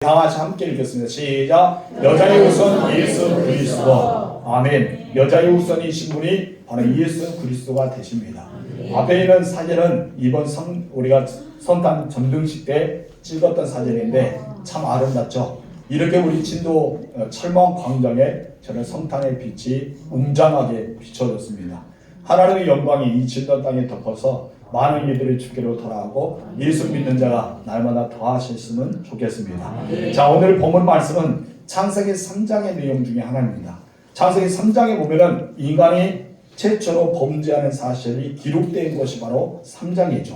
다 같이 함께 읽겠습니다. 시작. 여자의 우선 예수 그리스도. 아멘. 여자의 우선이신 분이 바로 예수 그리스도가 되십니다. 앞에 있는 사진은 이번 우리가 성탄 전등식 때 찍었던 사진인데 참 아름답죠. 이렇게 우리 진도 철망 광장에 저는 성탄의 빛이 웅장하게 비춰졌습니다. 하나님의 영광이 이 진도 땅에 덮어서 많은 이들이 주께로 돌아오고 예수 믿는 자가 날마다 더하셨으면 좋겠습니다. 자, 오늘 본문 말씀은 창세기 3장의 내용 중에 하나입니다. 창세기 3장에 보면은 인간이 최초로 범죄하는 사실이 기록된 것이 바로 3장이죠.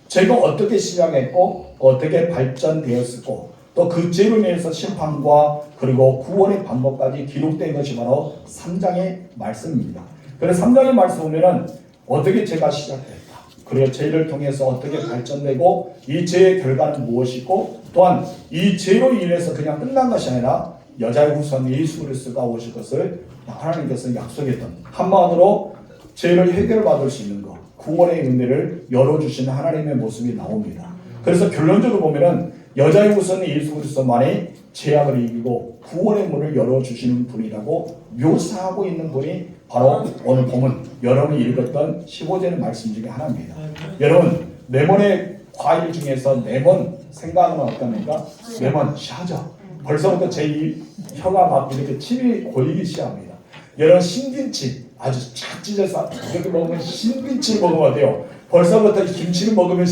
죄가 어떻게 시작했고 어떻게 발전되었고 또 그 죄로 인해서 심판과 그리고 구원의 방법까지 기록된 것이 바로 3장의 말씀입니다. 그래서 3장의 말씀 보면은 어떻게 죄가 시작됐다. 그리고 죄를 통해서 어떻게 발전되고 이 죄의 결과는 무엇이고 또한 이 죄로 인해서 그냥 끝난 것이 아니라 여자의 후손 예수 그리스도가 오실 것을 하나님께서 약속했던 한마디로 죄를 해결받을 수 있는 것, 구원의 은혜를 열어주시는 하나님의 모습이 나옵니다. 그래서 결론적으로 보면은 여자의 후손 예수 그리스도만이 죄악을 이기고 구원의 문을 열어주시는 분이라고 묘사하고 있는 분이 바로 오늘 보면 여러분이 읽었던 15절의 말씀 중에 하나입니다. 여러분 레몬의 과일 중에서 레몬 생각하면 어떻습니까? 레몬 샤죠. 벌써부터 제 혀가 막 이렇게 침이 고이기 시작합니다. 여러분 신김치 아주 착 찢어서 이렇게 먹으면 신김치 먹으면 돼요. 벌써부터 김치를 먹으면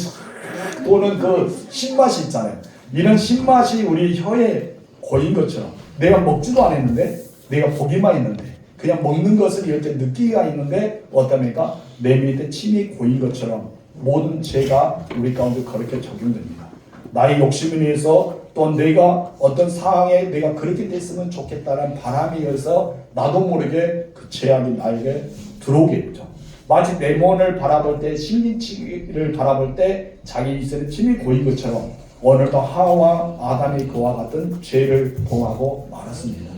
도는 그 신맛이 있잖아요. 이런 신맛이 우리 혀에 고인 것처럼 내가 먹지도 않았는데 내가 보기만 했는데 그냥 먹는 것을 이렇게 느끼기가 있는데 어떻습니까? 내 밑에 침이 고인 것처럼 모든 죄가 우리 가운데 그렇게 적용됩니다. 나의 욕심에 의해서 또 내가 어떤 상황에 내가 그렇게 됐으면 좋겠다는 바람이 의해서 나도 모르게 그 죄악이 나에게 들어오게 되죠. 마치 레몬을 바라볼 때 신김치를 바라볼 때 자기 입술에 침이 고인 것처럼 오늘도 하와와 아담이 그와 같은 죄를 범하고 말았습니다.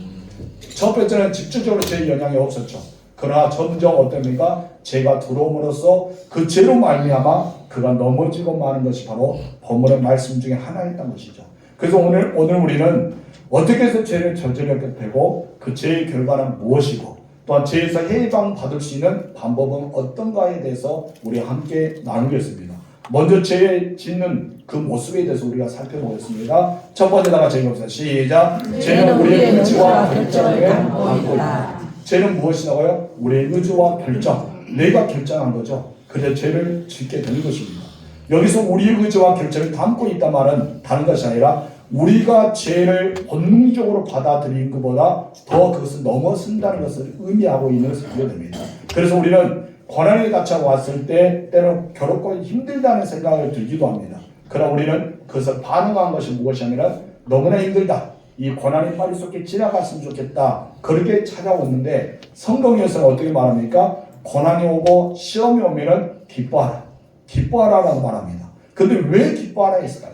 첫 번째는 직접적으로 죄의 영향이 없었죠. 그러나 점점 어떻습니까? 죄가 들어옴으로써 그 죄로 말미암아 그가 넘어지고 마는 것이 바로 본문의 말씀 중에 하나였던 것이죠. 그래서 오늘 우리는 어떻게 해서 죄를 저지르게 되고 그 죄의 결과는 무엇이고 또한 죄에서 해방받을 수 있는 방법은 어떤가에 대해서 우리 함께 나누겠습니다. 먼저 죄 짓는 그 모습에 대해서 우리가 살펴보겠습니다. 첫 번째 다 같이 읽어봅시다. 시작. 죄는 우리의 의지와 결정에 담고 있다. 죄는 무엇이라고요? 우리의 의지와 결정. 내가 결정한 거죠. 그래서 죄를 짓게 되는 것입니다. 여기서 우리의 의지와 결정을 담고 있단 말은 다른 것이 아니라 우리가 죄를 본능적으로 받아들인 것보다 더 그것을 넘어선다는 것을 의미하고 있는 것을 보게 됩니다. 그래서 우리는 고난에 닥쳐 왔을 때 때로 괴롭고 힘들다는 생각을 들기도 합니다. 그러나 우리는 그것을 반응한 것이 무엇이 아니라 너무나 힘들다. 이 고난이 빨리 속히 지나갔으면 좋겠다. 그렇게 찾아오는데 성경에서는 어떻게 말합니까? 고난이 오고 시험이 오면은 기뻐하라. 기뻐하라라고 말합니다. 근데 왜 기뻐하라 했을까요?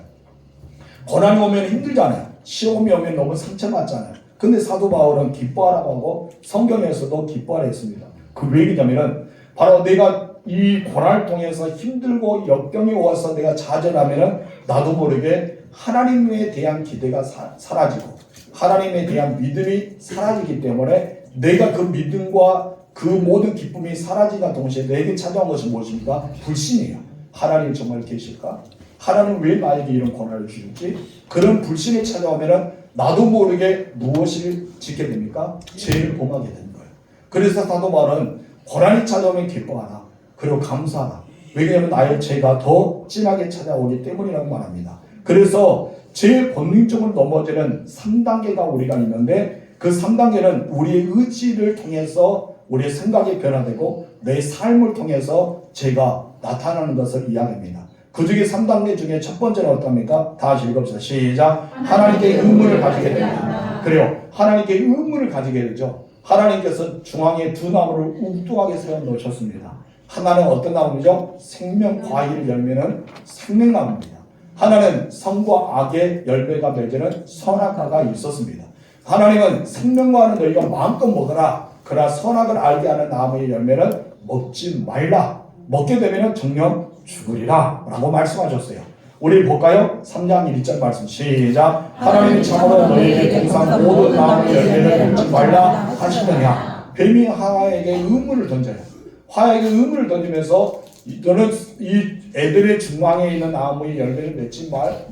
고난이 오면 힘들잖아요. 시험이 오면 너무 상처받잖아요. 근데 사도 바울은 기뻐하라고 하고 성경에서도 기뻐하라 했습니다. 그 왜 그러냐면은 바로 내가 이 고난을 통해서 힘들고 역경이 와서 내가 좌절하면은 나도 모르게 하나님에 대한 기대가 사라지고 하나님에 대한 믿음이 사라지기 때문에 내가 그 믿음과 그 모든 기쁨이 사라지는 동시에 내게 찾아온 것이 무엇입니까? 불신이에요. 하나님 정말 계실까? 하나님 왜 나에게 이런 고난을 주실지? 그런 불신이 찾아오면은 나도 모르게 무엇을 짓게 됩니까? 죄를 범하게 되는 거예요. 그래서 사도 바울은 고난이 찾아오면 기뻐하라. 그리고 감사하라. 왜냐하면 나의 죄가 더 진하게 찾아오기 때문이라고 말합니다. 그래서 죄 본능적으로 넘어지는 3단계가 우리가 있는데 그 3단계는 우리의 의지를 통해서 우리의 생각이 변화되고 내 삶을 통해서 죄가 나타나는 것을 이야기합니다. 그 중에 3단계 중에 첫 번째는 어떻습니까? 다시 읽읍시다. 시작. 하나님께 의문을 가지게 됩니다. 그래요. 하나님께 의문을 가지게 되죠. 하나님께서 중앙에 두 나무를 웅뚱하게 세워 놓으셨습니다. 하나는 어떤 나무죠? 생명 과일 열매는 생명나무입니다. 하나는 선과 악의 열매가 맺는 선악과가 있었습니다. 하나님은 생명과는 너희가 마음껏 먹어라. 그러나 선악을 알게 하는 나무의 열매는 먹지 말라. 먹게 되면 정녕 죽으리라 라고 말씀하셨어요. 우리 볼까요? 3장 1절 말씀 시작. 하나님이 참으로 너희에게 동산 모든 나무 열매를 먹지 말라 하시느냐. 뱀이 하와에게 의문을 던져요. 하와에게 의문을 던지면서 너는 이 애들의 중앙에 있는 나무의 열매를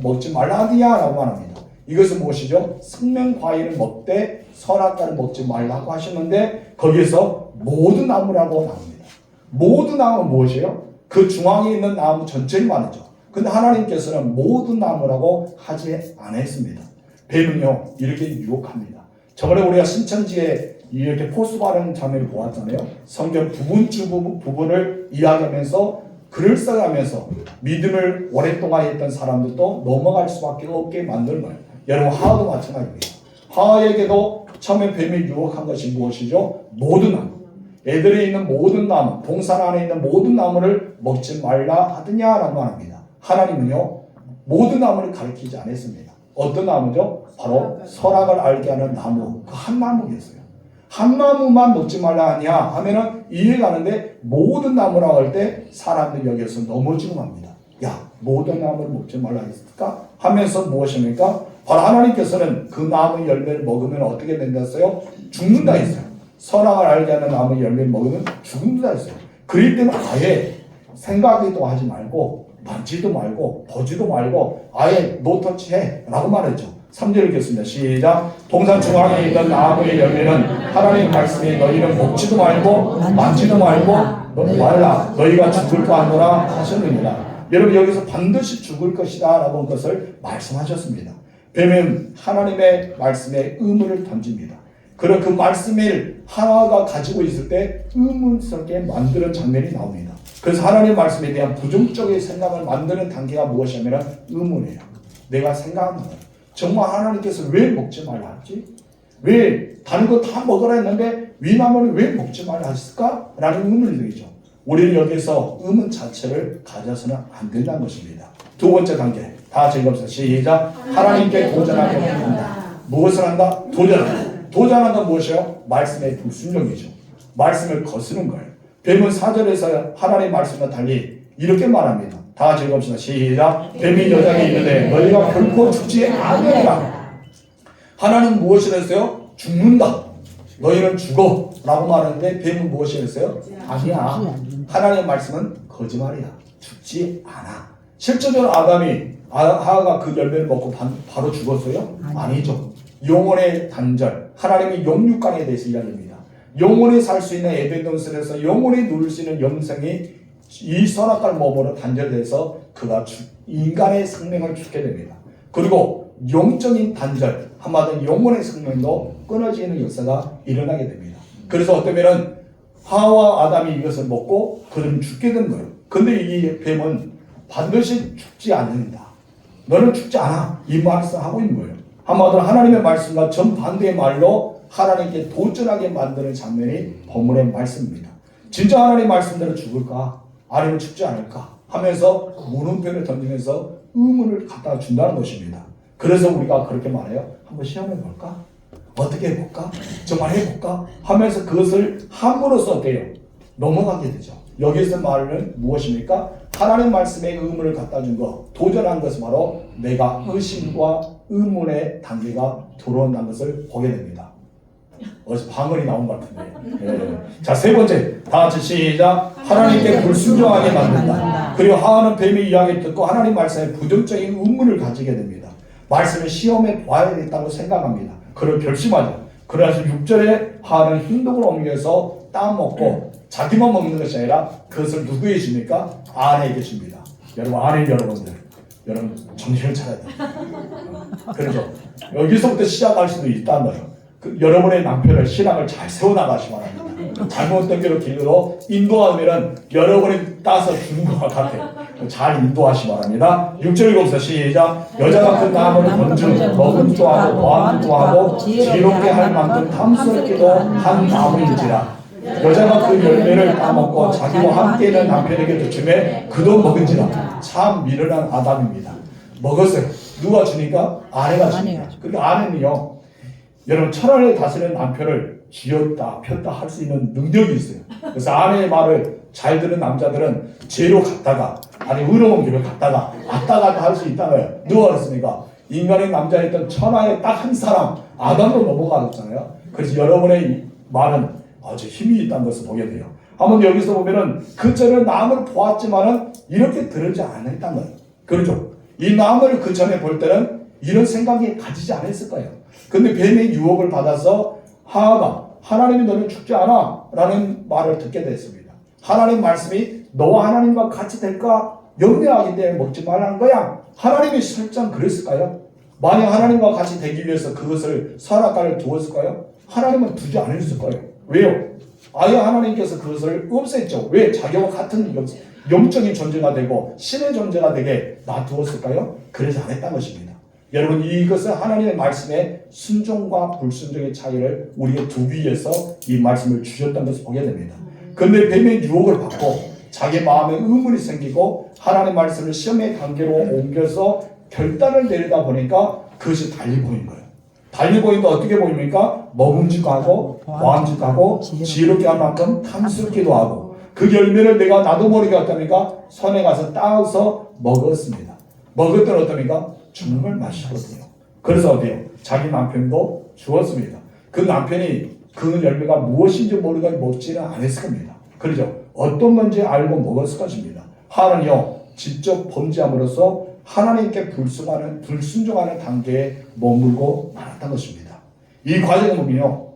먹지 말라 하느냐라고 말합니다. 이것은 무엇이죠? 생명 과일을 먹되 선악과를 먹지 말라고 하시는데 거기에서 모든 나무라고 나옵니다. 모든 나무는 무엇이에요? 그 중앙에 있는 나무 전체를 말하죠. 근데 하나님께서는 모든 나무라고 하지 않았습니다. 뱀은요 이렇게 유혹합니다. 저번에 우리가 신천지에 이렇게 포수하는 장면을 보았잖아요. 성경 부분을 이야기하면서 글을 써가면서 믿음을 오랫동안 했던 사람들도 넘어갈 수밖에 없게 만드는 거예요. 여러분 하와도 마찬가지입니다. 하와에게도 처음에 뱀이 유혹한 것이 무엇이죠? 모든 나무, 애들에 있는 모든 나무, 동산 안에 있는 모든 나무를 먹지 말라 하더냐라고 말합니다. 하나님은요 모든 나무를 가리키지 않았습니다. 어떤 나무죠? 바로 선악을 알게 하는 나무, 그 한 나무였어요. 한 나무만 먹지 말라 하냐 하면은 이해가는데 모든 나무라고 할 때 사람들이 여기서 넘어지고 맙니다. 야, 모든 나무를 먹지 말라 했을까? 하면서 무엇입니까? 바로 하나님께서는 그 나무 열매를 먹으면 어떻게 된다 했어요? 죽는다 했어요. 선악을 알게 하는 나무 열매를 먹으면 죽는다 했어요. 그럴 때는 아예 생각도 하지 말고 만지도 말고 보지도 말고 아예 노터치해 라고 말했죠. 3절 읽겠습니다. 시작. 동산 중앙에 있는 나무의 열매는 하나님 말씀이 너희는 먹지도 말고 만지도 말고 말라 너희가 죽을까 하노라 하셨느니라. 여러분 여기서 반드시 죽을 것이다 라고 한 것을 말씀하셨습니다. 뱀은 하나님의 말씀에 의문을 던집니다. 그리고 그 말씀을 하와가 가지고 있을 때 의문스럽게 만드는 장면이 나옵니다. 그래서 하나님의 말씀에 대한 부정적인 생각을 만드는 단계가 무엇이냐면 의문이에요. 내가 생각하는 거예요. 정말 하나님께서 왜 먹지 말라 했지? 왜 다른 거 다 먹으라 했는데 위나무를 왜 먹지 말라 했을까? 라는 의문이 들죠. 우리는 여기서 의문 자체를 가져서는 안 된다는 것입니다. 두 번째 단계 다 같이 읽읍시다. 시작. 하나님께 도전하게 한다. 무엇을 한다? 도전한다. 도전한다 무엇이에요? 말씀의 불순종이죠. 말씀을 거스르는 거예요. 뱀은 4절에서 하나님의 말씀과 달리 이렇게 말합니다. 다 같이 읽읍시다. 시작. 뱀이 여자에게 이르되 너희가 결코 죽지 아니하리라. 하나님 무엇을 했어요? 죽는다. 너희는 죽어 라고 말하는데 뱀은 무엇을 했어요? 아니야. 하나님의 말씀은 거짓말이야. 죽지 않아. 실제적으로 하와가 그 열매를 먹고 바로 죽었어요? 아니죠. 영혼의 단절, 하나님의 영육간에 대해서 이야기합니다. 영혼이 살 수 있는 에덴 동산에서 영혼이 누릴 수 있는 영생이 이 선악과를 먹으로 단절돼서 그가 인간의 생명을 죽게 됩니다. 그리고 영적인 단절, 한마디로 영혼의 생명도 끊어지는 역사가 일어나게 됩니다. 그래서 어쩌면은 하와 아담이 이것을 먹고 그들은 죽게 된 거예요. 근데 이 뱀은 반드시 죽지 않는다. 너는 죽지 않아. 이 말씀을 하고 있는 거예요. 한마디로 하나님의 말씀과 정반대의 말로 하나님께 도전하게 만드는 장면이 본문의 말씀입니다. 진짜 하나님의 말씀대로 죽을까? 아니면 죽지 않을까? 하면서 물음표를 던지면서 의문을 갖다 준다는 것입니다. 그래서 우리가 그렇게 말해요. 한번 시험해 볼까? 어떻게 해볼까? 정말 해볼까? 하면서 그것을 함으로써 어때요? 넘어가게 되죠. 여기서 말은 무엇입니까? 하나님 말씀에 의문을 갖다 준 것, 도전한 것은 바로 내가 의심과 의문의 단계가 들어온다는 것을 보게 됩니다. 어디서 방언이 나온 것 같은데. 네. 자, 세 번째. 다 같이 시작. 하나님께 불순종하게 만든다. 그리고 하와는 뱀의 이야기를 듣고 하나님 말씀에 부정적인 의문을 가지게 됩니다. 말씀을 시험해 봐야겠다고 생각합니다. 그걸 결심하죠. 그래서 6절에 하와는 흰독을 옮겨서 따먹고 자기만 먹는 것이 아니라 그것을 누구에게 줍니까? 아내에게 줍니다. 여러분, 아내 여러분들, 여러분 정신을 차려야 돼요. 그렇죠. 여기서부터 시작할 수도 있다는 거예요. 여러분의 남편을 신앙을 잘 세워나가시기 바랍니다. 잘못된 길로 인도하면 여러분이 따서 주는 것과 같아요. 잘 인도하시기 바랍니다. 6절 읽어보세요. 시작. 여자가 그 나무를 건져 먹음도 하고 보암도 하고 지롭게 할 만큼 탐스럽기도 한 나무인지라. 여자가 그 열매를 따먹고 자기와 함께 있는 남편에게도 주매 그도 먹은지라. 참 미련한 아담입니다. 먹었어요. 누가 주니까? 아내가 주니까. 그러니까 아내는요, 여러분 천하를 다스리는 남편을 쥐었다 폈다 할 수 있는 능력이 있어요. 그래서 아내의 말을 잘 듣는 남자들은 죄로 갔다가 아니 의로운 길을 갔다가 왔다 갔다 할 수 있다는 거예요. 누가 그랬습니까? 인간의 남자였던 천하의 딱 한 사람 아담으로 넘어가셨잖아요. 그래서 여러분의 말은 아주 힘이 있다는 것을 보게 돼요. 한번 여기서 보면은 그전에 나무를 보았지만은 이렇게 들지 않았다는 거예요. 그렇죠? 이 나무를 그 전에 볼 때는 이런 생각이 가지지 않았을 거예요. 근데 뱀의 유혹을 받아서 하하가 하나님이 너는 죽지 않아 라는 말을 듣게 됐습니다. 하나님 말씀이 너와 하나님과 같이 될까 염려하기 때문에 먹지 말라는 거야. 하나님이 설정 그랬을까요? 만약 하나님과 같이 되기 위해서 그것을 선악과를 두었을까요? 하나님은 두지 않았을 거예요. 왜요? 아예 하나님께서 그것을 없앴죠. 왜? 자기와 같은 영적인 존재가 되고 신의 존재가 되게 놔두었을까요? 그러지 않았다는 것입니다. 여러분 이것은 하나님의 말씀에 순종과 불순종의 차이를 우리에게 두기 위해서 이 말씀을 주셨다는 것을 보게 됩니다. 그런데 뱀의 유혹을 받고 자기 마음에 의문이 생기고 하나님의 말씀을 시험의 단계로 옮겨서 결단을 내리다 보니까 그것이 달리 보인 거예요. 달리 보이는데 어떻게 보입니까? 먹음직도 하고 보암직도 하고 지혜롭게 할 만큼 탐스럽기도 하고 그 열매를 내가 나도 모르게 어떻습니까? 손에 가서 따서 먹었습니다. 먹었더니 어떻습니까? 죽음을 마시거든요. 그래서 어때요? 자기 남편도 죽었습니다. 그 남편이 그 열매가 무엇인지 모르고 먹지는 않았을 겁니다. 그렇죠? 어떤 건지 알고 먹었을 것입니다. 하나는요 직접 범죄함으로써 하나님께 불순종하는 단계에 머물고 말았던 것입니다. 이 과정을 보면요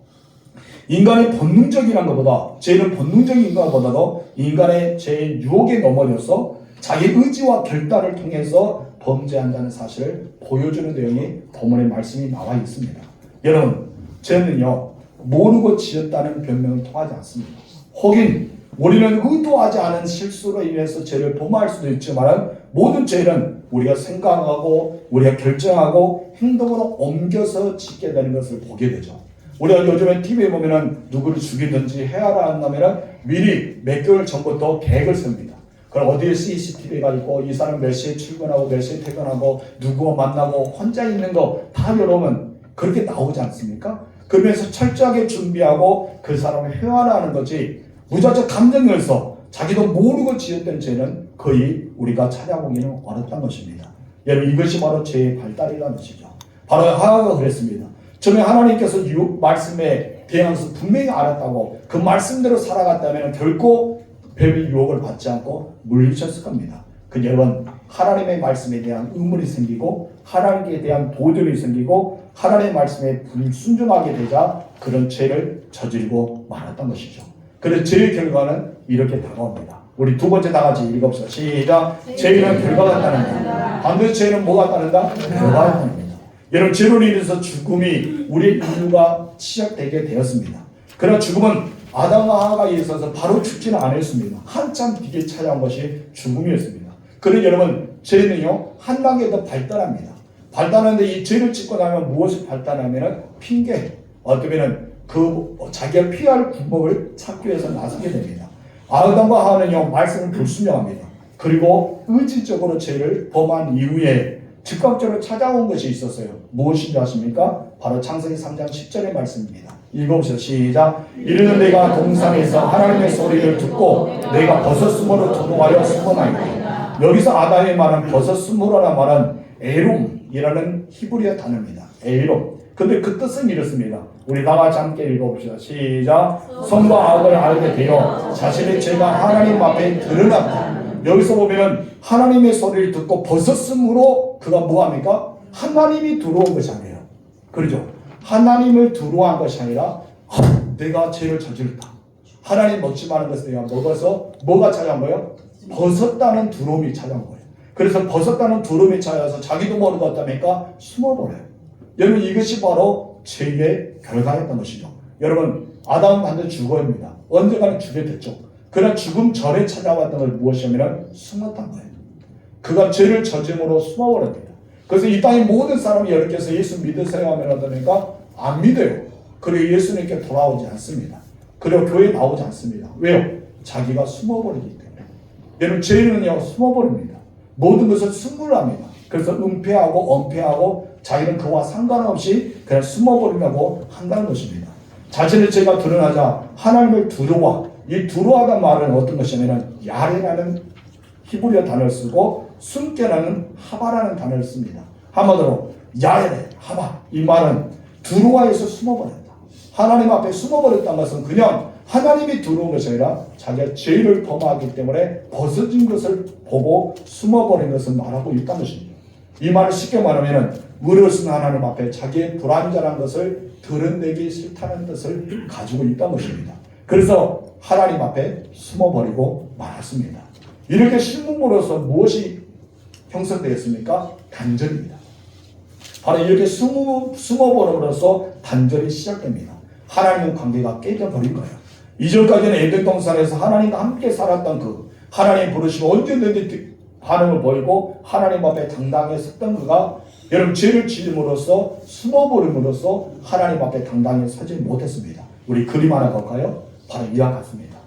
인간의 본능적이란 것보다 죄는 본능적인 것보다도 인간의 죄의 유혹에 넘어져서 자기 의지와 결단을 통해서 범죄한다는 사실을 보여주는 내용이 본문의 말씀이 나와 있습니다. 여러분 죄는요 모르고 지었다는 변명을 통하지 않습니다. 혹은 우리는 의도하지 않은 실수로 인해서 죄를 범할 수도 있지만 모든 죄는 우리가 생각하고 우리가 결정하고 행동으로 옮겨서 짓게 되는 것을 보게 되죠. 우리가 요즘에 TV에 보면은 누구를 죽이든지 해야라 한다면은 미리 몇 개월 전부터 계획을 셉니다. 그럼 어디에 CCTV가 있고 이 사람 몇 시에 출근하고 몇 시에 퇴근하고 누구와 만나고 혼자 있는 거 다 여러분 그렇게 나오지 않습니까? 그러면서 철저하게 준비하고 그 사람을 회화하는 거지 무자적 감정에서 자기도 모르고 지었던 죄는 거의 우리가 찾아보기는 어렵다는 것입니다. 여러분 이것이 바로 죄의 발달이라는 것이죠. 바로 하하가 그랬습니다. 처음에 하나님께서 말씀에 대항해서 분명히 알았다고 그 말씀대로 살아갔다면 결코 뱀의 유혹을 받지 않고 물리쳤을 겁니다. 그 여러분 하나님의 말씀에 대한 의문이 생기고 하나님께 대한 도전이 생기고 하나님의 말씀에 불순종하게 되자 그런 죄를 저지르고 말았던 것이죠. 그래서 죄의 결과는 이렇게 다가옵니다. 우리 두 번째 다 같이 읽어봅시다. 시작. 죄는 결과가 따른다. 반드시 죄는 뭐가 따른다? 결과가 따릅니다. 여러분 죄로 인해서 죽음이 우리의 인류가 시작되게 되었습니다. 그러나 죽음은 아담과 하와가 있어서 바로 죽지는 않았습니다. 한참 뒤에 찾아온 것이 죽음이었습니다. 그래서 여러분 죄는요 한 단계 더 발달합니다. 발달하는데 이 죄를 짓고 나면 무엇이 발달하면 핑계 어쩌면은 그 자기가 피할 구멍을 찾기 위해서 나서게 됩니다. 아담과 하와는요 말씀을 불순종합니다. 그리고 의지적으로 죄를 범한 이후에 즉각적으로 찾아온 것이 있었어요. 무엇인지 아십니까? 바로 창세기 3장 10절의 말씀입니다. 읽어보세요. 시작. 이르는 내가 동산에서 하나님의 소리를 듣고 내가 버섯수모로 도동하여 숨어나이다. 여기서 아담의 말은 버섯수모라는 말은 에롬이라는 히브리어 단어입니다. 에롬. 근데 그 뜻은 이렇습니다. 우리 다 같이 함께 읽어봅시다. 시작. 선과 악을 알게 되어 자신의 죄가 하나님 앞에 드러났다. 여기서 보면 하나님의 소리를 듣고 벗었으므로 그가 뭐합니까? 하나님이 들어온 것이 아니에요. 그렇죠? 하나님을 들어온 것이 아니라 내가 죄를 저질렀다. 하나님 먹지 말은 것을 내가 먹어서 뭐가 찾아온 거예요? 벗었다는 두려움이 찾아온 거예요. 그래서 벗었다는 두려움이 찾아서 자기도 모르고 어떠합니까? 숨어버려요. 여러분 이것이 바로 죄의 결과였던 것이죠. 여러분 아담은 반드시 죽어야 합니다. 언젠가는 죽게 됐죠. 그러나 죽음 전에 찾아왔던 걸 무엇이냐면 숨었던 거예요. 그가 죄를 저짐으로 숨어버립니다. 그래서 이 땅의 모든 사람이 여러분께서 예수 믿으세요 하면 어떠니까 안 믿어요. 그리고 예수님께 돌아오지 않습니다. 그리고 교회에 나오지 않습니다. 왜요? 자기가 숨어버리기 때문에. 여러분 죄는요 숨어버립니다. 모든 것을 숨으랍니다. 그래서 은폐하고 엄폐하고 자기는 그와 상관없이 그냥 숨어버리려고 한다는 것입니다. 자신의 죄가 드러나자 하나님을 두려워. 이 두려워하다는 말은 어떤 것이냐면 야레라는 히브리어 단어를 쓰고 숨게라는 하바라는 단어를 씁니다. 한마디로 야엘의 하바, 이 말은 두루와에서 숨어버렸다. 하나님 앞에 숨어버렸다는 것은 그냥 하나님이 들어온 것이 아니라 자기가 죄를 범하기 때문에 벗어진 것을 보고 숨어버린 것을 말하고 있다는 것입니다. 이 말을 쉽게 말하면 의로우신 하나님 앞에 자기의 불완전한 것을 드러내기 싫다는 뜻을 가지고 있다는 것입니다. 그래서 하나님 앞에 숨어버리고 말았습니다. 이렇게 신문으로서 무엇이 형성되었습니까? 단절입니다. 바로 이렇게 숨어버림으로써 단절이 시작됩니다. 하나님의 관계가 깨져버린 거예요. 이전까지는 에덴 동산에서 하나님과 함께 살았던 그 하나님 부르시고 언제든지 반응을 보이고 하나님 앞에 당당히 섰던 그가 여러분 죄를 지음으로써 숨어버림으로써 하나님 앞에 당당히 서지 못했습니다. 우리 그림 하나 볼까요? 바로 이와 같습니다.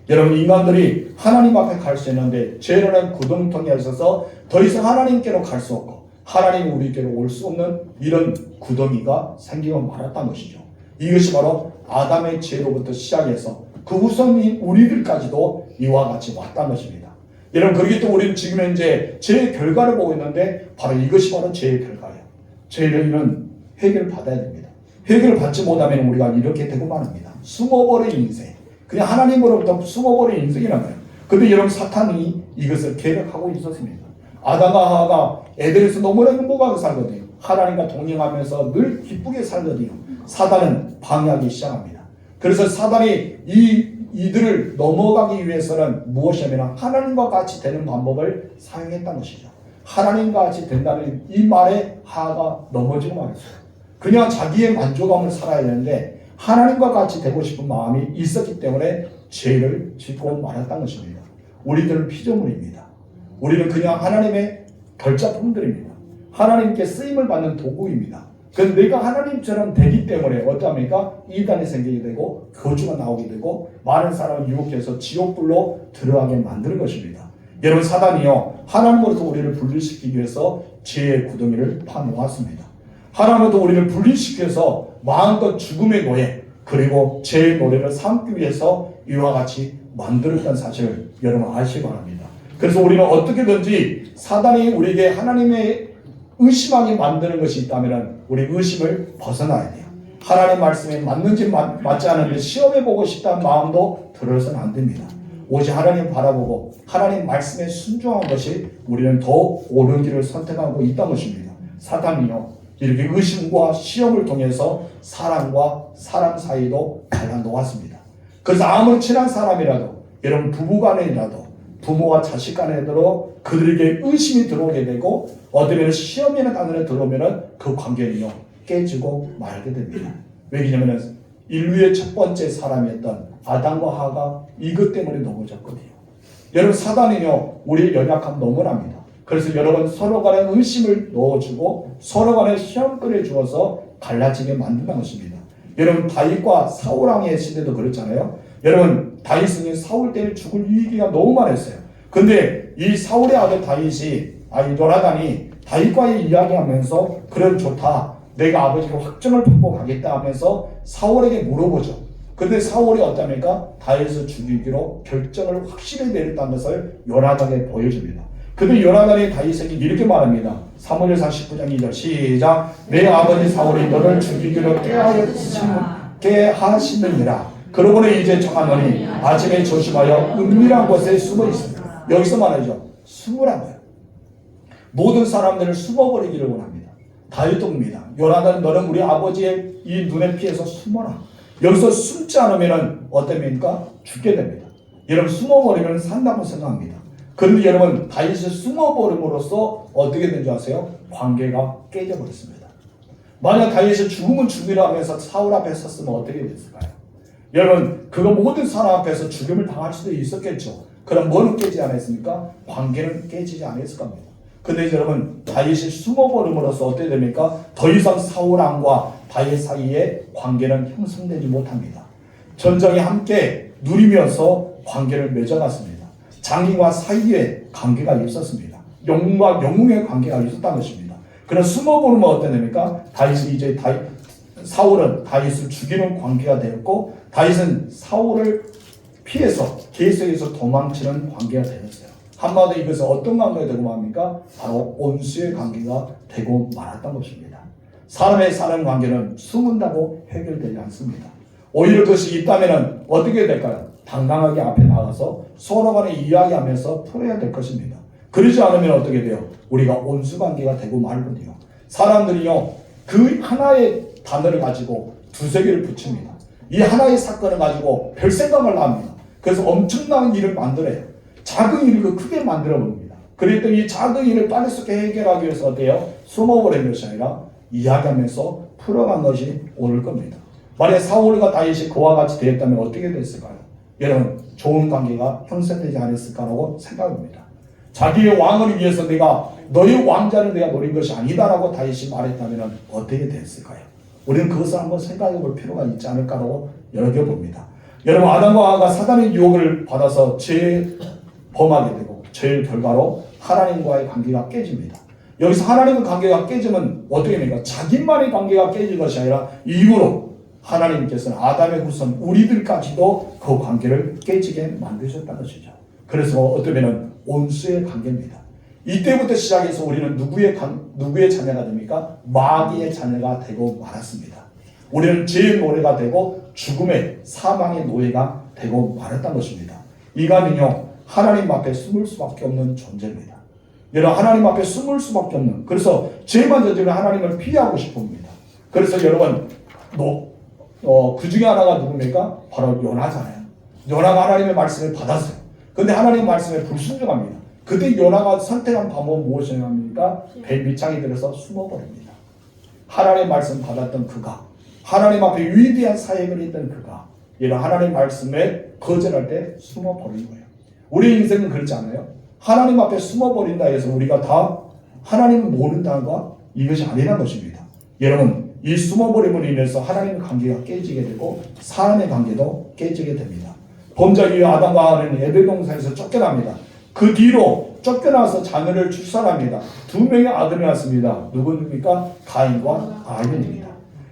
여러분 인간들이 하나님 앞에 갈 수 있는데 죄라는 구덩텅이에 있어서 더 이상 하나님께로 갈 수 없고 하나님이 우리께로 올 수 없는 이런 구덩이가 생기고 말았다는 것이죠. 이것이 바로 아담의 죄로부터 시작해서 그 후손인 우리들까지도 이와 같이 왔다는 것입니다. 여러분 그렇기 때문에 우리는 지금 현재 죄의 결과를 보고 있는데 바로 이것이 바로 죄의 결과예요. 죄는 해결을 받아야 됩니다. 해결을 받지 못하면 우리가 이렇게 되고 말합니다. 숨어버린 인생. 그냥 하나님으로부터 숨어버린 인생이라는 거예요. 근데 여러분 사탄이 이것을 계획하고 있었습니다. 아담과 하와가 에덴에서 너무나 행복하게 살거든요. 하나님과 동행하면서 늘 기쁘게 살거든요. 사단은 방해하기 시작합니다. 그래서 사단이 이들을 넘어가기 위해서는 무엇이냐면 하나님과 같이 되는 방법을 사용했다는 것이죠. 하나님과 같이 된다는 이 말에 하와가 넘어지고 말했어요. 그냥 자기의 만족감을 살아야 되는데 하나님과 같이 되고 싶은 마음이 있었기 때문에 죄를 짓고 말았다는 것입니다. 우리들은 피조물입니다. 우리는 그냥 하나님의 결자품들입니다. 하나님께 쓰임을 받는 도구입니다. 그런데 내가 하나님처럼 되기 때문에 어떠합니까? 이단이 생기게 되고 교주가 나오게 되고 많은 사람을 유혹해서 지옥불로 들어가게 만드는 것입니다. 여러분 사단이요 하나님으로부터 우리를 분리시키기 위해서 죄의 구덩이를 파놓았습니다. 하나님으로부터 우리를 분리시켜서 마음껏 죽음의 노예 그리고 죄의 노래를 삼기 위해서 이와 같이 만들었다는 사실을 여러분 아시기 바랍니다. 그래서 우리는 어떻게든지 사단이 우리에게 하나님의 의심하게 만드는 것이 있다면 우리 의심을 벗어나야 돼요. 하나님 말씀에 맞는지 맞지 않는지 시험해보고 싶다는 마음도 들어서는 안 됩니다. 오직 하나님 바라보고 하나님 말씀에 순종한 것이 우리는 더 옳은 길을 선택하고 있다는 것입니다. 사탄이요 이렇게 의심과 시험을 통해서 사람과 사람 사이도 갈라놓았습니다. 그래서 아무리 친한 사람이라도 여러분 부부간이라도 부모와 자식 간에도 그들에게 의심이 들어오게 되고 어쩌면 시험이라는 단어에 들어오면 그 관계는요 깨지고 말게 됩니다. 왜냐하면 인류의 첫 번째 사람이었던 아담과 하와가 이것 때문에 넘어졌거든요. 여러분 사단은요 우리의 연약함 너무납니다. 그래서 여러분 서로 간에 의심을 넣어주고 서로 간에 시험거리를 주어서 갈라지게 만든다는 것입니다. 여러분 다윗과 사울왕의 시대도 그렇잖아요. 여러분 다윗은 사울 때문에 죽을 위기가 너무 많았어요. 근데 이 사울의 아들 요나단이 다윗과의 이야기하면서 그래 좋다. 내가 아버지가 확정을 받고 가겠다 하면서 사울에게 물어보죠. 근데 사울이 어떻습니까? 다윗을 죽이기로 결정을 확실히 내렸다는 것을 요나단에게 보여줍니다. 근데 요나단이 다윗에게 이렇게 말합니다. 사무엘상 19장 2절 시작. 내 아버지 사울이 너를 죽이기로 깨하시느니라. 그러고는 이제 정하노니 아침에 조심하여 은밀한 곳에 숨어 있습니다. 여기서 말하죠. 숨으란 거예요. 모든 사람들을 숨어버리기를 원합니다. 다윗도 봅니다. 요나단 너는 우리 아버지의 이 눈에 피해서 숨어라. 여기서 숨지 않으면 어떻습니까? 죽게 됩니다. 여러분 숨어버리면 산다고 생각합니다. 그런데 여러분 다윗이 숨어버림으로써 어떻게 된 줄 아세요? 관계가 깨져버렸습니다. 만약 다윗이 죽으면 죽이라 하면서 사울 앞에 섰으면 어떻게 됐을까요? 여러분 그거 모든 사람 앞에서 죽임을 당할 수도 있었겠죠. 그럼 뭐는 깨지지 않았습니까? 관계는 깨지지 않았을 겁니다. 근데 여러분 다윗이 숨어버림으로써 어떻게 됩니까? 더 이상 사울왕과 다윗 사이에 관계는 형성되지 못합니다. 전쟁에 함께 누리면서 관계를 맺어갔습니다. 장인과 사이에 관계가 있었습니다. 영웅과 영웅의 관계가 있었다는 것입니다. 그럼 숨어버리면 어떻게 됩니까? 사울은 다윗을 죽이는 관계가 되었고 다윗은 사울을 피해서 계속해서 도망치는 관계가 되었어요. 한마디로 이것은 어떤 관계가 되고 맙니까? 바로 온수의 관계가 되고 말았던 것입니다. 사람의 사는 관계는 숨은다고 해결되지 않습니다. 오히려 그것이 있다면 어떻게 될까요? 당당하게 앞에 나가서 서로 간에 이야기하면서 풀어야 될 것입니다. 그러지 않으면 어떻게 돼요? 우리가 온수 관계가 되고 말거든요. 사람들이요, 그 하나의 단어를 가지고 두세 개를 붙입니다. 이 하나의 사건을 가지고 별 생각을 합니다. 그래서 엄청난 일을 만들어요. 작은 일을 크게 만들어 봅니다. 그랬더니 이 작은 일을 빠르게 해결하기 위해서 어때요? 숨어버린 것이 아니라 이야기하면서 풀어간 것이 옳을 겁니다. 만약 사울과 다윗이 그와 같이 되었다면 어떻게 됐을까요? 여러분, 좋은 관계가 형성되지 않았을까라고 생각합니다. 자기의 왕을 위해서 내가 너의 왕자를 내가 노린 것이 아니다라고 다윗이 말했다면 어떻게 됐을까요? 우리는 그것을 한번 생각해 볼 필요가 있지 않을까라고 여겨봅니다. 여러분, 아담과 하와가 사단의 유혹을 받아서 범하게 되고 죄의 결과로 하나님과의 관계가 깨집니다. 여기서 하나님과 관계가 깨지면 어떻게 됩니까? 자기만의 관계가 깨질 것이 아니라 이후로 하나님께서는 아담의 후손 우리들까지도 그 관계를 깨지게 만드셨다는 것이죠. 그래서 어쩌면 온수의 관계입니다. 이때부터 시작해서 우리는 누구의 자녀가 됩니까? 마귀의 자녀가 되고 말았습니다. 우리는 죄의 노예가 되고 죽음의 사망의 노예가 되고 말았던 것입니다. 인간은요, 하나님 앞에 숨을 수밖에 없는 존재입니다. 여러분, 하나님 앞에 숨을 수밖에 없는, 그래서 죄만 저지르면 하나님을 피하고 싶습니다. 그래서 여러분, 그 중에 하나가 누굽니까? 바로 요나잖아요. 요나가 하나님의 말씀을 받았어요. 근데 하나님의 말씀에 불순종합니다. 그때 요나가 선택한 방법은 무엇이냐입니까? 배 밑창에 들어서 숨어버립니다. 하나님의 말씀 받았던 그가, 하나님 앞에 위대한 사역을 했던 그가 이런 하나님의 말씀에 거절할 때 숨어버린 거예요. 우리 인생은 그렇지 않아요? 하나님 앞에 숨어버린다 해서 우리가 다 하나님을 모른다는 것, 이것이 아니라는 것입니다. 여러분, 이 숨어버림으로 인해서 하나님의 관계가 깨지게 되고 사람의 관계도 깨지게 됩니다. 범죄의 아담과 하와는 에덴 동산에서 쫓겨납니다. 그 뒤로 쫓겨나서 자녀를 출산합니다. 2명의 아들이 낳습니다. 누구입니까? 가인과 아벨입니다.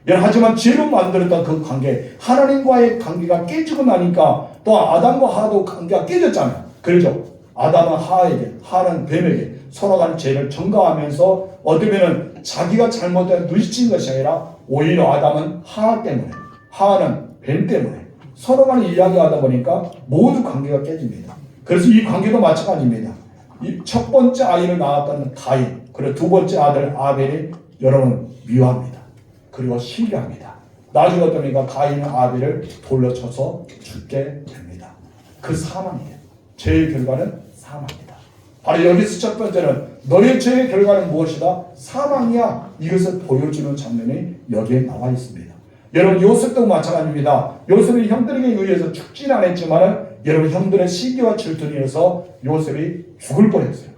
하지만 죄로 만들었던 그 관계, 하나님과의 관계가 깨지고 나니까 또 아담과 하와도 관계가 깨졌잖아요. 그렇죠? 아담은 하와에게, 하와는 뱀에게 서로 간 죄를 전가하면서 어쩌면 자기가 잘못된 누리친 것이 아니라 오히려 아담은 하와 때문에, 하와는 뱀 때문에 서로 간에 이야기하다 보니까 모두 관계가 깨집니다. 그래서 이 관계도 마찬가지입니다. 이 첫 번째 아이를 낳았던 가인, 그리고 두 번째 아들 아벨이 여러분 미워합니다. 그리고 신뢰합니다. 나중에 어떠니까 가인은 아벨을 돌려쳐서 죽게 됩니다. 그 사망이에요. 죄의 결과는 사망이다. 바로 여기서 첫 번째는 너의 죄의 결과는 무엇이다? 사망이야. 이것을 보여주는 장면이 여기에 나와 있습니다. 여러분, 요셉도 마찬가지입니다. 요셉이 형들에게 의해서 죽진 않았지만 여러분, 형들의 시기와 질투에 의해서 요셉이 죽을 뻔했어요.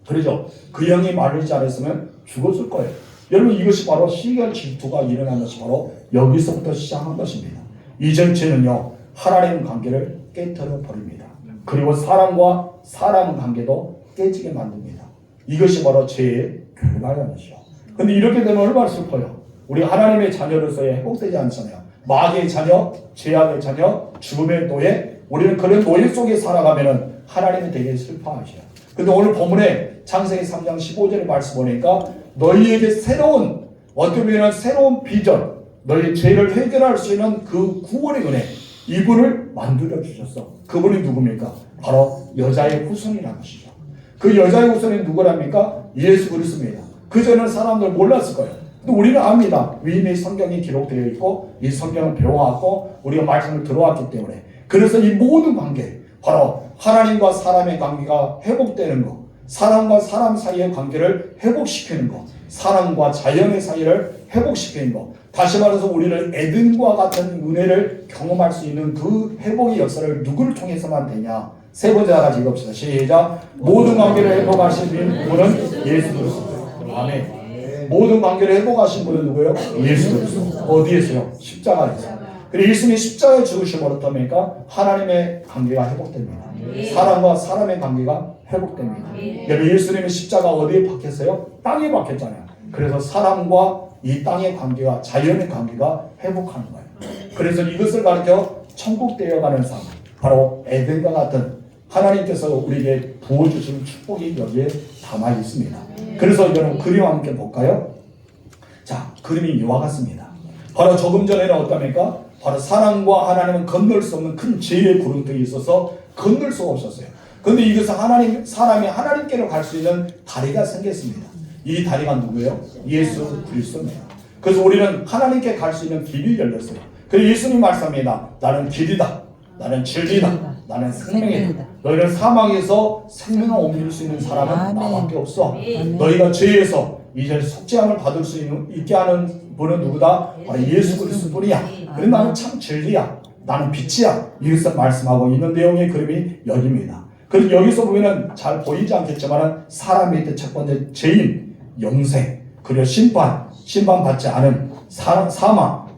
그렇죠? 그 형이 말리지 않았으면 죽었을 거예요. 여러분, 이것이 바로 시기와 질투가 일어난 것이 바로 여기서부터 시작한 것입니다. 이 정체는요, 하나님 관계를 깨뜨려 버립니다. 그리고 사람과 사람 관계도 깨지게 만듭니다. 이것이 바로 죄의 결과라는 것이죠. 근데 이렇게 되면 얼마나 슬퍼요. 우리 하나님의 자녀로서의 회복되지 않잖아요. 마귀의 자녀, 죄악의 자녀, 죽음의 노예, 우리는 그런 노예 속에 살아가면 하나님이 되게 슬퍼하셔요. 근데 오늘 본문에 창세기 3장 15절의 말씀 보니까 너희에게 새로운, 어떻게 보면 새로운 비전, 너희 죄를 해결할 수 있는 그 구원의 은혜, 이분을 만들어 주셨어. 그분이 누굽니까? 바로 여자의 후손이라는 것이죠. 그 여자의 후손이 누구랍니까? 예수 그리스도입니다. 그전에는 사람들 몰랐을 거예요. 근데 우리는 압니다. 이미 성경이 기록되어 있고 이 성경을 배워왔고 우리가 말씀을 들어왔기 때문에. 그래서 이 모든 관계, 바로 하나님과 사람의 관계가 회복되는 것, 사람과 사람 사이의 관계를 회복시키는 것, 사람과 자연의 사이를 회복시키는 것, 다시 말해서 우리는 에덴과 같은 은혜를 경험할 수 있는 그 회복의 역사를 누구를 통해서만 되냐? 세 번째 하나 읽읍시다. 시작. 모든 관계를 회복하시는 분은 예수 그리스도. 아멘. 모든 관계를 회복하신 분은 누구예요? 예수 그리스도. 어디에서요? 십자가에서. 그리고 예수님이 십자가에 죽으심으로 어떻습니까? 하나님의 관계가 회복됩니다. 사람과 사람의 관계가 회복됩니다. 여러분, 예수님의 십자가 어디에 박혔어요? 땅에 박혔잖아요. 그래서 사람과 이 땅의 관계가, 자연의 관계가 회복하는 거예요. 그래서 이것을 가르쳐 천국 되어가는 삶, 바로 에덴과 같은 하나님께서 우리에게 부어주신 축복이 여기에 담아 있습니다. 그래서 여러분 그림 함께 볼까요? 자, 그림이 이와 같습니다. 바로 조금 전에는 어떻습니까? 바로 사랑과 하나님은 건널 수 없는 큰 죄의 구렁텅이 있어서 건널 수가 없었어요. 그런데 이것은 사람이 하나님께로 갈 수 있는 다리가 생겼습니다. 이 다리가 누구예요? 예수 그리스도입니다. 그래서 우리는 하나님께 갈 수 있는 길이 열렸어요. 그래서 예수님 말씀합니다. 나는 길이다. 나는 진리다. 나는 생명이다. 너희는 사망에서 생명을 옮길 수 있는 사람은 나밖에 없어. 너희가 죄에서 이제 속죄함을 받을 수 있게 하는 분은 누구다? 바로 예수 그리스도뿐이야. 그래서 나는 참 진리야. 나는 빛이야. 이것을 말씀하고 있는 내용의 그림이 여기입니다. 그래서 여기서 보면은 잘 보이지 않겠지만 사람 밑에 첫 번째 죄인, 영생, 그리고 심판받지 않은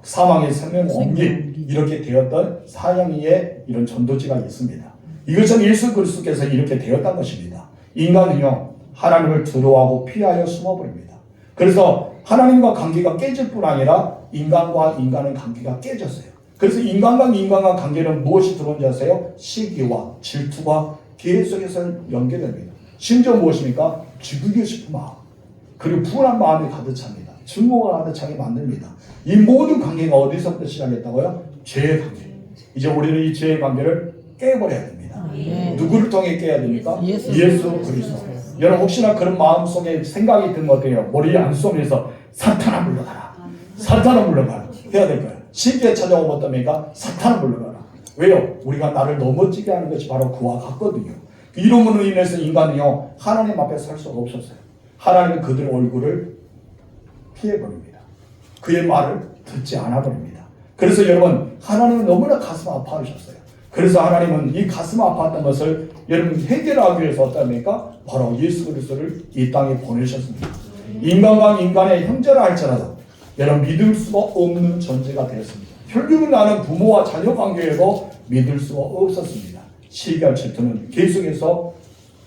사망의 생명 옮김 이렇게 되었던 사형의 이런 전도지가 있습니다. 이것은 예수 그리스도께서 이렇게 되었던 것입니다. 인간은요 하나님을 두려워하고 피하여 숨어버립니다. 그래서 하나님과 관계가 깨질 뿐 아니라 인간과 인간의 관계가 깨졌어요. 그래서 인간과 관계는 무엇이 들어온지 아세요? 시기와 질투가 계속해서 연결됩니다. 심지어 무엇입니까? 죽이고 싶은 마음, 그리고 불안한 마음이 가득 찹니다. 증오가 가득 차게 만듭니다. 이 모든 관계가 어디서부터 시작했다고요? 죄의 관계. 이제 우리는 이 죄의 관계를 깨버려야 됩니다. 누구를 통해 깨야 됩니까? 예수 그리스도. 여러분 혹시나 그런 마음속에 생각이 든 것 같아요. 머리 안속에서 사탄아 물러가라. 사탄아 물러가라. 해야 될 거예요. 쉽게 찾아오면 어떻습니까? 사탄아 물러가라. 왜요? 우리가 나를 넘어지게 하는 것이 바로 그와 같거든요. 이름으로 인해서 인간이요 하나님 앞에 설 수가 없었어요. 하나님은 그들의 얼굴을 피해버립니다. 그의 말을 듣지 않아버립니다. 그래서 여러분 하나님은 너무나 가슴 아파하셨어요. 그래서 하나님은 이 가슴 아팠던 것을 여러분 해결하기 위해서 어떻습니까? 바로 예수 그리스도를 이 땅에 보내셨습니다. 인간과 인간의 형제라 할지라도 여러분 믿을 수가 없는 존재가 되었습니다. 결국은 나는 부모와 자녀 관계에도 믿을 수가 없었습니다. 시기와 질투는 계속해서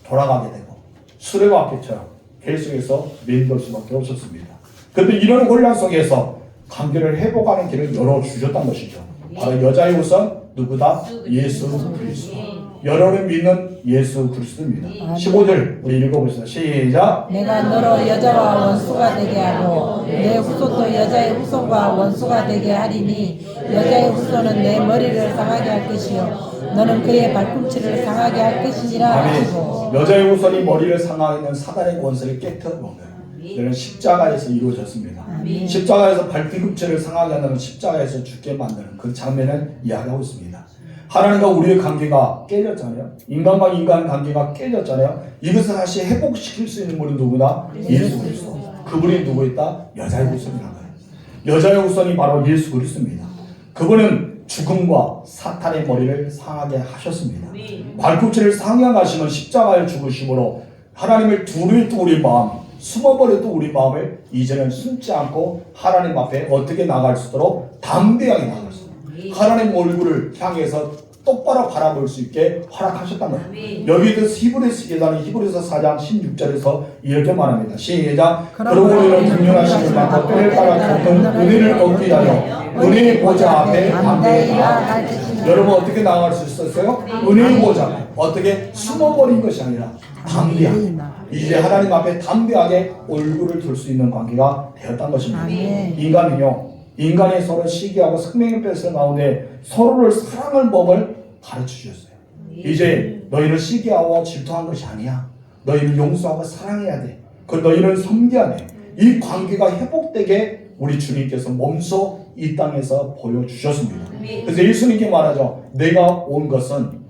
돌아가게 되고 수레와 앞에처럼 계속해서 믿을 수밖에 없었습니다. 그런데 이런 혼란 속에서 관계를 회복하는 길을 열어주셨던 것이죠. 바로 여자의 우선 누구다? 예수 그리스도. 여러분을 믿는 예수 그리스도입니다. 15절 우리 읽어보시죠. 시작. 내가 너로 여자와 원수가 되게 하고 내 후손도 여자의 후손과 원수가 되게 하리니 여자의 후손은 내 머리를 상하게 할 것이요 너는 그의 발꿈치를 상하게 할 것이니라 하시고. 여자의 후손이 머리를 상하는 사단의 권세를 깨뜨려보면 이는 십자가에서 이루어졌습니다. 십자가에서 발뒤꿈치를 상하게 하는 십자가에서 죽게 만드는 그 장면을 이야기하고 있습니다. 하나님과 우리의 관계가 깨졌잖아요. 인간과 인간 관계가 깨졌잖아요. 이것을 다시 회복시킬 수 있는 분이 누구다? 예수 그리스도. 그분이 누구였다? 여자의 후손이라는 거예요. 여자의 후손이 바로 예수 그리스도입니다. 그분은 죽음과 사탄의 머리를 상하게 하셨습니다. 발꿈치를 상하시면 십자가에 죽으심으로 하나님을 두려웠던 우리 마음, 숨어버렸던 우리 마음을 이제는 숨지 않고 하나님 앞에 어떻게 나갈 수 있도록 담대하게 나갈 수 있도록 하나님 얼굴을 향해서 똑바로 바라볼 수 있게 허락하셨단 말이에요. 여기도 히브리서 기자는 히브리서 4장 16절에서 이렇게 말합니다. 시작. 그러고 우리는 분명하신 만큼 때를 따라 깊은 은혜를 얻기 위하여 은혜의 보좌 앞에 담대하라. 여러분 어떻게 나갈 수 있었어요? 은혜의 보좌 어떻게 숨어버린 것이 아니라 담대하게 이제 하나님 앞에 담대하게 얼굴을 들 수 있는 관계가 되었던 것입니다. 인간은요 인간이 서로 시기하고 생명의 뺏을 가운데 서로를 사랑할 법을 가르쳐 주셨어요. 이제 너희는 시기하고 질투한 것이 아니야. 너희는 용서하고 사랑해야 돼. 그 너희는 섬겨야 돼. 이 관계가 회복되게 우리 주님께서 몸소 이 땅에서 보여주셨습니다. 그래서 예수님께 말하죠. 내가 온 것은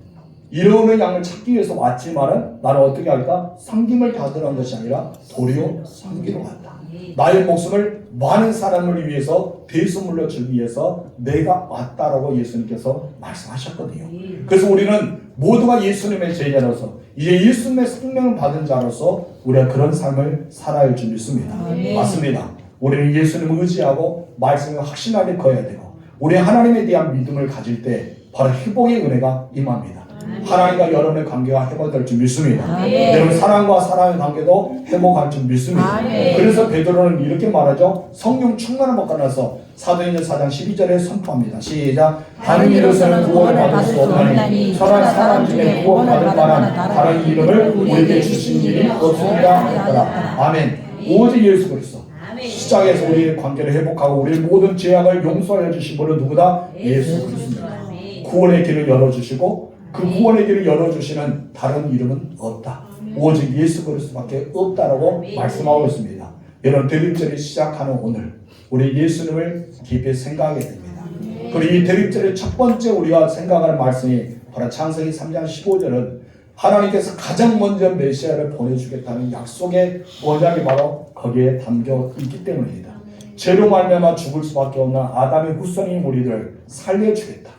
잃어오는 양을 찾기 위해서 왔지만은 나는 어떻게 할까? 섬김을 받으러 온 것이 아니라 도리어 섬기러 왔다. 나의 목숨을 많은 사람을 위해서 대수물로 주기 위해서 내가 왔다라고 예수님께서 말씀하셨거든요. 그래서 우리는 모두가 예수님의 제자로서 이제 예수님의 생명을 받은 자로서 우리가 그런 삶을 살아야 할 줄 믿습니다. 맞습니다. 우리는 예수님을 의지하고 말씀을 확신하게 거해야 되고 우리 하나님에 대한 믿음을 가질 때 바로 회복의 은혜가 임합니다. 하나님과 여러분의 관계가 회복될 줄 믿습니다. 여러분 사랑과 사랑의 관계도 회복할 줄 믿습니다. 그래서 베드로는 이렇게 말하죠. 성령 충만을 받고 나서 사도행전 4장 12절에 선포합니다. 시작. 다른 이로서는 구원을 받을 수 없나니 선한 사람 중에 구원받을 만한 다른 이름을 우리에게 주신 일이 없습니다 하더라. 아멘. 오직 예수 그리스도. 시작에서 우리의 관계를 회복하고 우리의 모든 죄악을 용서하여 주신 분은 누구다? 예수 그리스도입니다. 구원의 길을 열어주시고 그 구원의 길을 열어주시는 다른 이름은 없다. 오직 예수 그리스도밖에 없다라고 말씀하고 있습니다. 여러분, 대립절이 시작하는 오늘 우리 예수님을 깊이 생각하게 됩니다. 그리고 이 대립절의 첫 번째 우리가 생각하는 말씀이 바로 창세기 3장 15절은 하나님께서 가장 먼저 메시아를 보내주겠다는 약속의 원작이 바로 거기에 담겨 있기 때문입니다. 죄로 말미암아 죽을 수밖에 없는 아담의 후손인 우리를 살려주겠다.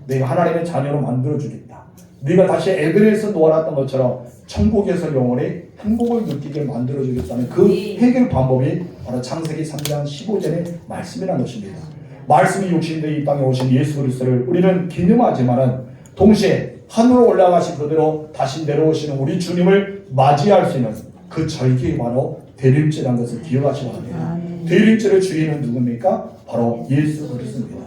내가 하나님의 자녀로 만들어주겠다. 네가 다시 에덴에서 놓아놨던 것처럼 천국에서 영원히 행복을 느끼게 만들어주겠다는 그 해결 방법이 바로 창세기 3장 15절의 말씀이라는 것입니다. 말씀이 육신되어 이 땅에 오신 예수 그리스도를 우리는 기념하지만은 동시에 하늘로 올라가신 그대로 다시 내려오시는 우리 주님을 맞이할 수 있는 그 절기가 바로 대림절이라는 것을 기억하시기 바랍니다. 대림절의 주인은 누굽니까? 바로 예수 그리스도입니다.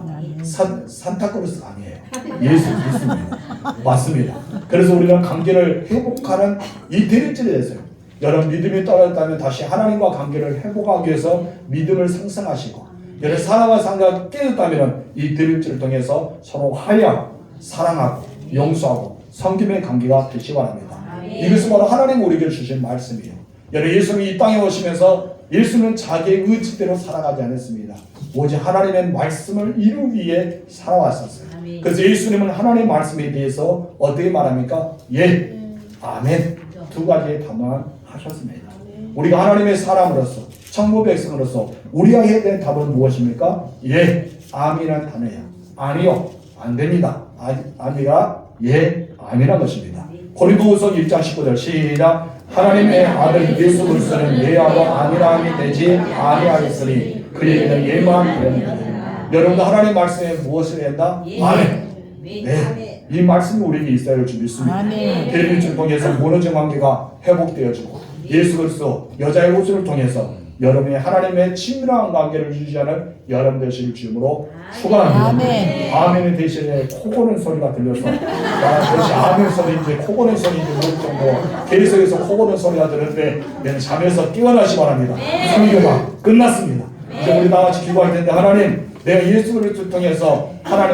산타크로스가 아니에요. 예수 그리스도입니다. 맞습니다. 그래서 우리는 관계를 회복하는 이 대림절이 됐어요. 여러분, 믿음이 떨어졌다면 다시 하나님과 관계를 회복하기 위해서 믿음을 상승하시고, 여러분 사랑과 상가 깨졌다면 이 대림절을 통해서 서로 화해하고 사랑하고 용서하고 섬김의 관계가 되시기 바랍니다. 이것은 바로 하나님 우리에게 주신 말씀이에요. 여러분, 예수님이 이 땅에 오시면서 예수는 자기의 의지대로 살아가지 않았습니다. 오직 하나님의 말씀을 이루기 위해 살아왔었어요. 그래서 예수님은 하나님의 말씀에 대해서 어떻게 말합니까? 예, 아멘 두 가지의 답만 하셨습니다. 우리가 하나님의 사람으로서 천국 백성으로서 우리가 해야 되는 답은 무엇입니까? 예, 아멘이라는 단어예요. 아니요, 안 됩니다. 아니가 예, 아멘이라는 것입니다. 고린도후서 1장 19절 시작. 하나님의 아들 예수 그리스도는 예하고 아니라함이 되지 아니하였으니 그에게는 예만 되었느니라. 여러분도 하나님 말씀에 무엇을 한다? 아멘. 네, 이 말씀이 우리에게 있어야 할 줄 믿습니다. 대리를 통해서 무너진 관계가 회복되어지고 예수 그리스도 여자의 옷을 통해서 여러분의 하나님의 친밀한 관계를 유지하는 여러분 되실 주님으로 축원합니다. 아멘의 대신에 코 고는 소리가 들려서 그것이 아멘 소리인지 코 고는 소리인지 모를 정도 계속해서 코 고는 소리가 들었는데 얘는 잠에서 깨어나시 바랍니다. 설교가 끝났습니다. 이제 우리 다 같이 기도할 텐데 하나님, 내가 예수 그리스도를 통해서 하나님